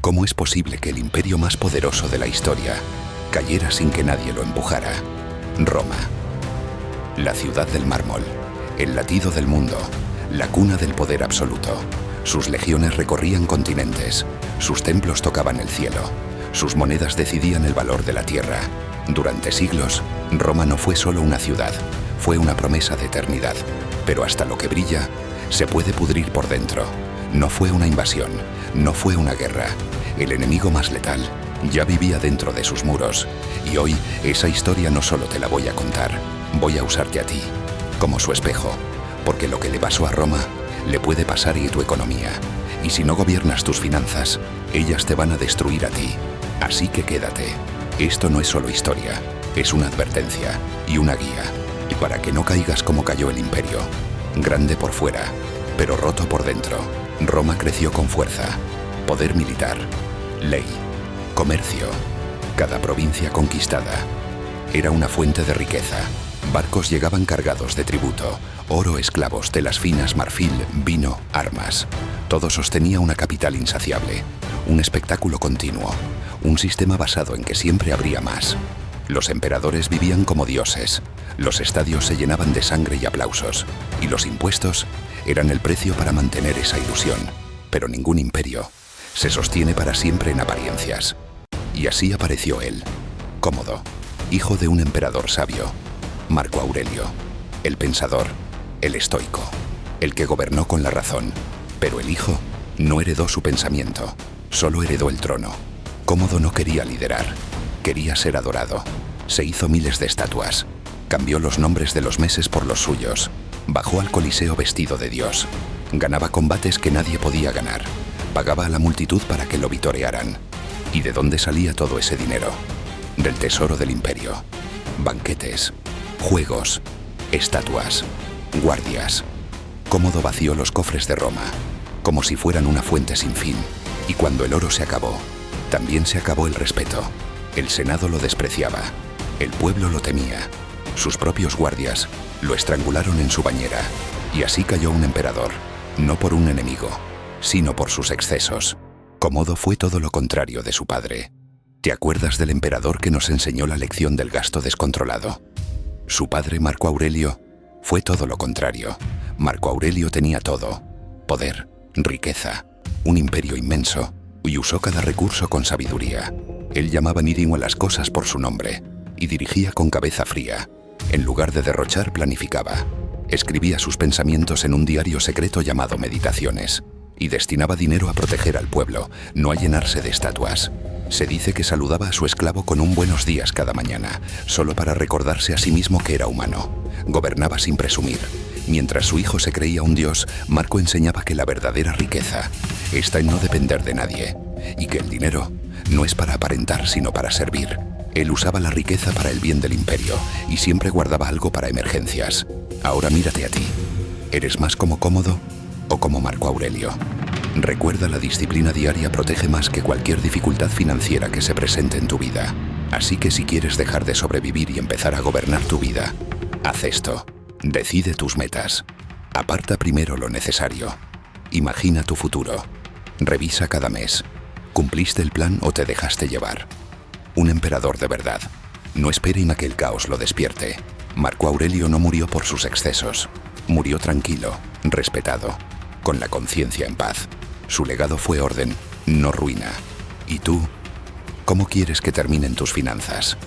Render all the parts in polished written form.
¿Cómo es posible que el imperio más poderoso de la historia cayera sin que nadie lo empujara? Roma. La ciudad del mármol, el latido del mundo, la cuna del poder absoluto. Sus legiones recorrían continentes, sus templos tocaban el cielo, sus monedas decidían el valor de la tierra. Durante siglos, Roma no fue solo una ciudad, fue una promesa de eternidad. Pero hasta lo que brilla, se puede pudrir por dentro. No fue una invasión, no fue una guerra. El enemigo más letal ya vivía dentro de sus muros. Y hoy, esa historia no solo te la voy a contar, voy a usarte a ti, como su espejo. Porque lo que le pasó a Roma, le puede pasar a tu economía. Y si no gobiernas tus finanzas, ellas te van a destruir a ti. Así que quédate. Esto no es solo historia, es una advertencia y una guía. Y para que no caigas como cayó el imperio. Grande por fuera, pero roto por dentro. Roma creció con fuerza, poder militar, ley, comercio. Cada provincia conquistada era una fuente de riqueza. Barcos llegaban cargados de tributo, oro, esclavos, telas finas, marfil, vino, armas. Todo sostenía una capital insaciable, un espectáculo continuo, un sistema basado en que siempre habría más. Los emperadores vivían como dioses, los estadios se llenaban de sangre y aplausos, y los impuestos eran el precio para mantener esa ilusión. Pero ningún imperio se sostiene para siempre en apariencias. Y así apareció él, Cómodo, hijo de un emperador sabio, Marco Aurelio, el pensador, el estoico, el que gobernó con la razón. Pero el hijo no heredó su pensamiento, solo heredó el trono. Cómodo no quería liderar, quería ser adorado. Se hizo miles de estatuas, cambió los nombres de los meses por los suyos, bajó al Coliseo vestido de Dios, ganaba combates que nadie podía ganar, pagaba a la multitud para que lo vitorearan. ¿Y de dónde salía todo ese dinero? Del tesoro del imperio. Banquetes, juegos, estatuas, guardias. Cómodo vació los cofres de Roma, como si fueran una fuente sin fin. Y cuando el oro se acabó, también se acabó el respeto. El Senado lo despreciaba, el pueblo lo temía. Sus propios guardias lo estrangularon en su bañera. Y así cayó un emperador, no por un enemigo, sino por sus excesos. Cómodo fue todo lo contrario de su padre. ¿Te acuerdas del emperador que nos enseñó la lección del gasto descontrolado? Su padre, Marco Aurelio, fue todo lo contrario. Marco Aurelio tenía todo: poder, riqueza, un imperio inmenso, y usó cada recurso con sabiduría. Él llamaba mínimo a las cosas por su nombre, y dirigía con cabeza fría. En lugar de derrochar, planificaba. Escribía sus pensamientos en un diario secreto llamado Meditaciones, y destinaba dinero a proteger al pueblo, no a llenarse de estatuas. Se dice que saludaba a su esclavo con un buenos días cada mañana, solo para recordarse a sí mismo que era humano. Gobernaba sin presumir. Mientras su hijo se creía un dios, Marco enseñaba que la verdadera riqueza está en no depender de nadie, y que el dinero no es para aparentar, sino para servir. Él usaba la riqueza para el bien del imperio, y siempre guardaba algo para emergencias. Ahora mírate a ti. ¿Eres más como Cómodo o como Marco Aurelio? Recuerda, la disciplina diaria protege más que cualquier dificultad financiera que se presente en tu vida. Así que si quieres dejar de sobrevivir y empezar a gobernar tu vida, haz esto. Decide tus metas. Aparta primero lo necesario. Imagina tu futuro. Revisa cada mes. ¿Cumpliste el plan o te dejaste llevar? Un emperador de verdad no esperen a que el caos lo despierte. Marco Aurelio no murió por sus excesos. Murió tranquilo, respetado, con la conciencia en paz. Su legado fue orden, no ruina. ¿Y tú? ¿Cómo quieres que terminen tus finanzas?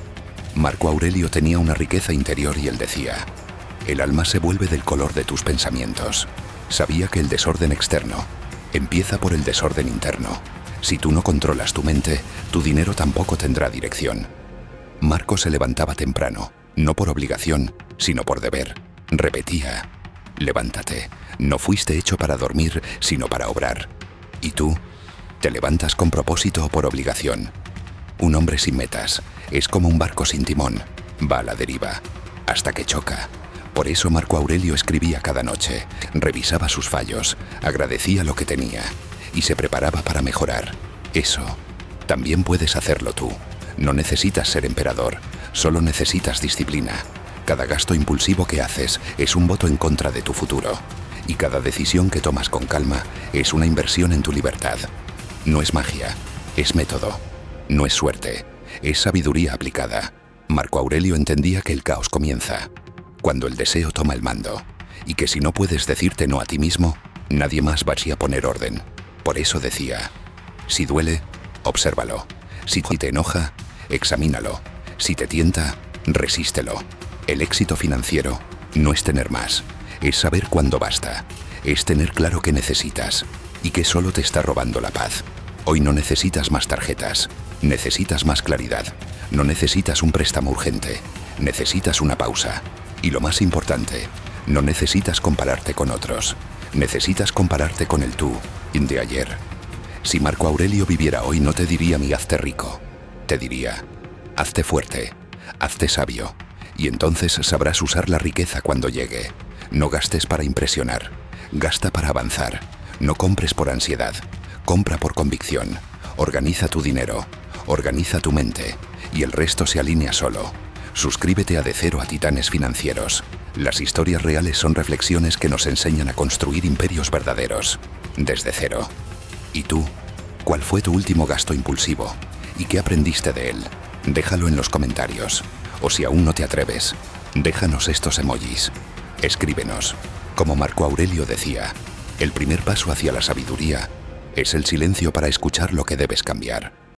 Marco Aurelio tenía una riqueza interior y él decía: el alma se vuelve del color de tus pensamientos. Sabía que el desorden externo empieza por el desorden interno. Si tú no controlas tu mente, tu dinero tampoco tendrá dirección. Marco se levantaba temprano, no por obligación, sino por deber. Repetía: levántate, no fuiste hecho para dormir, sino para obrar. ¿Y tú? ¿Te levantas con propósito o por obligación? Un hombre sin metas es como un barco sin timón. Va a la deriva, hasta que choca. Por eso Marco Aurelio escribía cada noche, revisaba sus fallos, agradecía lo que tenía y se preparaba para mejorar. Eso también puedes hacerlo tú. No necesitas ser emperador, solo necesitas disciplina. Cada gasto impulsivo que haces es un voto en contra de tu futuro. Y cada decisión que tomas con calma es una inversión en tu libertad. No es magia, Es método. No es suerte. Es sabiduría aplicada. Marco Aurelio entendía que el caos comienza cuando el deseo toma el mando, y que si no puedes decirte no a ti mismo, nadie más va a poner orden. Por eso decía: si duele, obsérvalo. Si te enoja, examínalo. Si te tienta, resístelo. El éxito financiero no es tener más, es saber cuándo basta. Es tener claro qué necesitas y que solo te está robando la paz. Hoy no necesitas más tarjetas, necesitas más claridad. No necesitas un préstamo urgente, necesitas una pausa. Y lo más importante, no necesitas compararte con otros, necesitas compararte con el tú de ayer. Si Marco Aurelio viviera hoy, no te diría mi hazte rico, te diría: hazte fuerte, hazte sabio, y entonces sabrás usar la riqueza cuando llegue. No gastes para impresionar, gasta para avanzar. No compres por ansiedad, compra por convicción. Organiza tu dinero, organiza tu mente, y el resto se alinea solo. Suscríbete a De Cero a Titanes Financieros. Las historias reales son reflexiones que nos enseñan a construir imperios verdaderos, desde cero. ¿Y tú? ¿Cuál fue tu último gasto impulsivo? ¿Y qué aprendiste de él? Déjalo en los comentarios. O si aún no te atreves, déjanos estos emojis. Escríbenos. Como Marco Aurelio decía, el primer paso hacia la sabiduría es el silencio para escuchar lo que debes cambiar.